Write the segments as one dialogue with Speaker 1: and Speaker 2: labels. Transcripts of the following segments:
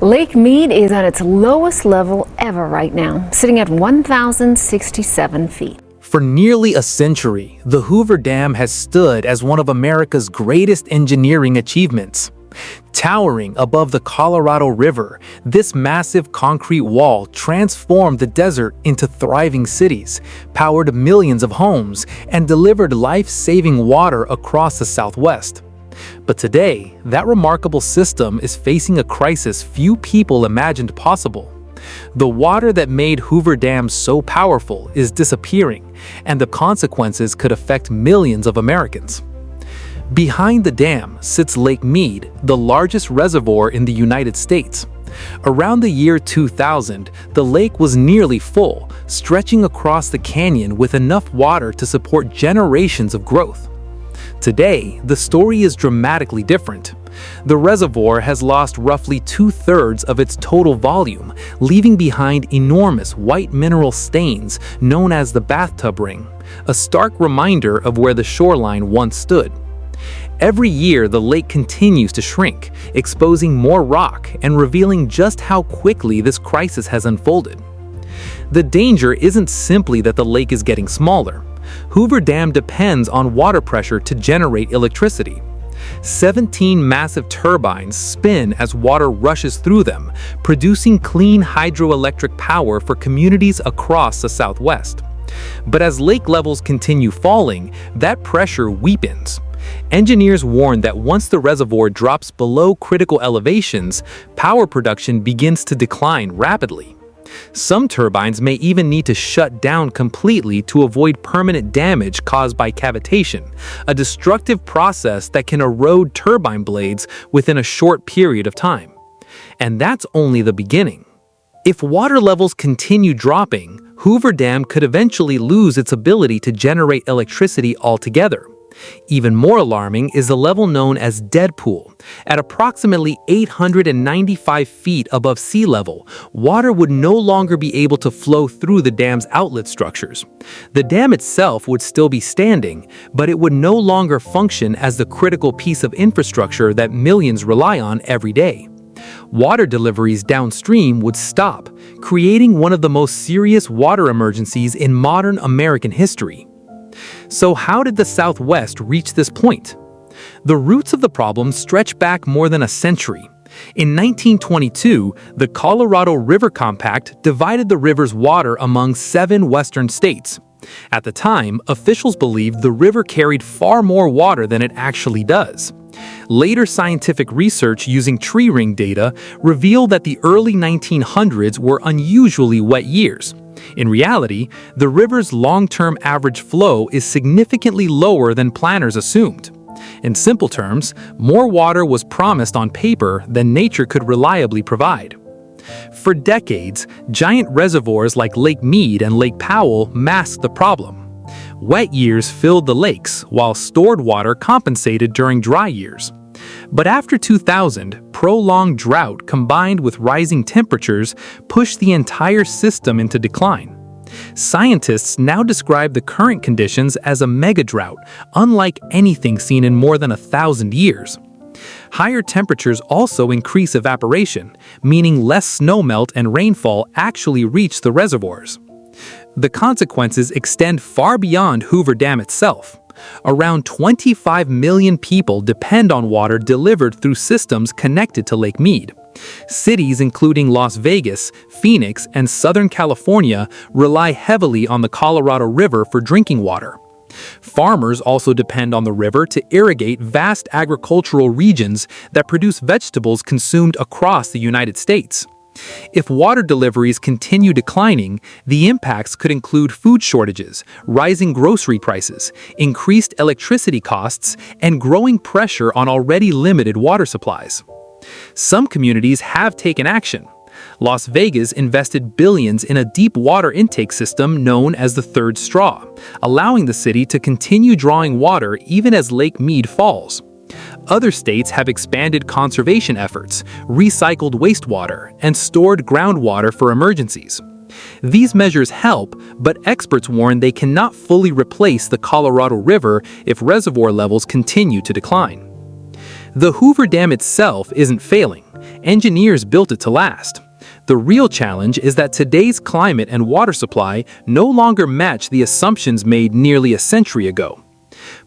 Speaker 1: Lake Mead is at its lowest level ever right now, sitting at 1,067 feet.
Speaker 2: For nearly a century, the Hoover Dam has stood as one of America's greatest engineering achievements. Towering above the Colorado River, this massive concrete wall transformed the desert into thriving cities, powered millions of homes, and delivered life-saving water across the Southwest. But today, that remarkable system is facing a crisis few people imagined possible. The water that made Hoover Dam so powerful is disappearing, and the consequences could affect millions of Americans. Behind the dam sits Lake Mead, the largest reservoir in the United States. Around the year 2000, the lake was nearly full, stretching across the canyon with enough water to support generations of growth. Today, the story is dramatically different. The reservoir has lost roughly 2/3 of its total volume, leaving behind enormous white mineral stains known as the bathtub ring, a stark reminder of where the shoreline once stood. Every year, the lake continues to shrink, exposing more rock and revealing just how quickly this crisis has unfolded. The danger isn't simply that the lake is getting smaller. Hoover Dam depends on water pressure to generate electricity. 17 massive turbines spin as water rushes through them, producing clean hydroelectric power for communities across the Southwest. But as lake levels continue falling, that pressure weakens. Engineers warn that once the reservoir drops below critical elevations, power production begins to decline rapidly. Some turbines may even need to shut down completely to avoid permanent damage caused by cavitation, a destructive process that can erode turbine blades within a short period of time. And that's only the beginning. If water levels continue dropping, Hoover Dam could eventually lose its ability to generate electricity altogether. Even more alarming is the level known as dead pool. At approximately 895 feet above sea level, water would no longer be able to flow through the dam's outlet structures. The dam itself would still be standing, but it would no longer function as the critical piece of infrastructure that millions rely on every day. Water deliveries downstream would stop, creating one of the most serious water emergencies in modern American history. So how did the Southwest reach this point? The roots of the problem stretch back more than a century. In 1922, the Colorado River Compact divided the river's water among 7 western states. At the time, officials believed the river carried far more water than it actually does. Later scientific research using tree ring data revealed that the early 1900s were unusually wet years. In reality, the river's long-term average flow is significantly lower than planners assumed. In simple terms, more water was promised on paper than nature could reliably provide. For decades, giant reservoirs like Lake Mead and Lake Powell masked the problem. Wet years filled the lakes, while stored water compensated during dry years. But after 2000, prolonged drought combined with rising temperatures pushed the entire system into decline. Scientists now describe the current conditions as a mega drought, unlike anything seen in more than 1,000 years. Higher temperatures also increase evaporation, meaning less snowmelt and rainfall actually reach the reservoirs. The consequences extend far beyond Hoover Dam itself. Around 25 million people depend on water delivered through systems connected to Lake Mead. Cities including Las Vegas, Phoenix, and Southern California rely heavily on the Colorado River for drinking water. Farmers also depend on the river to irrigate vast agricultural regions that produce vegetables consumed across the United States. If water deliveries continue declining, the impacts could include food shortages, rising grocery prices, increased electricity costs, and growing pressure on already limited water supplies. Some communities have taken action. Las Vegas invested billions in a deep water intake system known as the Third Straw, allowing the city to continue drawing water even as Lake Mead falls. Other states have expanded conservation efforts, recycled wastewater, and stored groundwater for emergencies. These measures help, but experts warn they cannot fully replace the Colorado River if reservoir levels continue to decline. The Hoover Dam itself isn't failing. engineers built it to last. The real challenge is that today's climate and water supply no longer match the assumptions made nearly a century ago.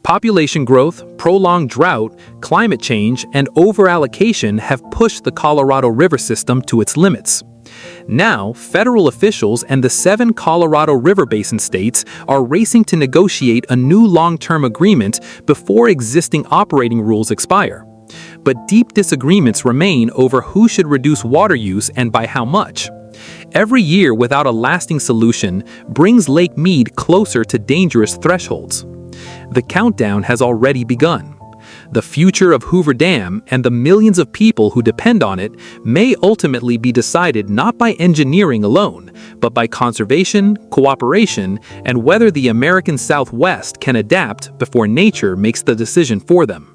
Speaker 2: Population growth, prolonged drought, climate change, and overallocation have pushed the Colorado River system to its limits. Now, federal officials and the 7 Colorado River Basin states are racing to negotiate a new long-term agreement before existing operating rules expire. But deep disagreements remain over who should reduce water use and by how much. Every year without a lasting solution brings Lake Mead closer to dangerous thresholds. The countdown has already begun. The future of Hoover Dam and the millions of people who depend on it may ultimately be decided not by engineering alone, but by conservation, cooperation, and whether the American Southwest can adapt before nature makes the decision for them.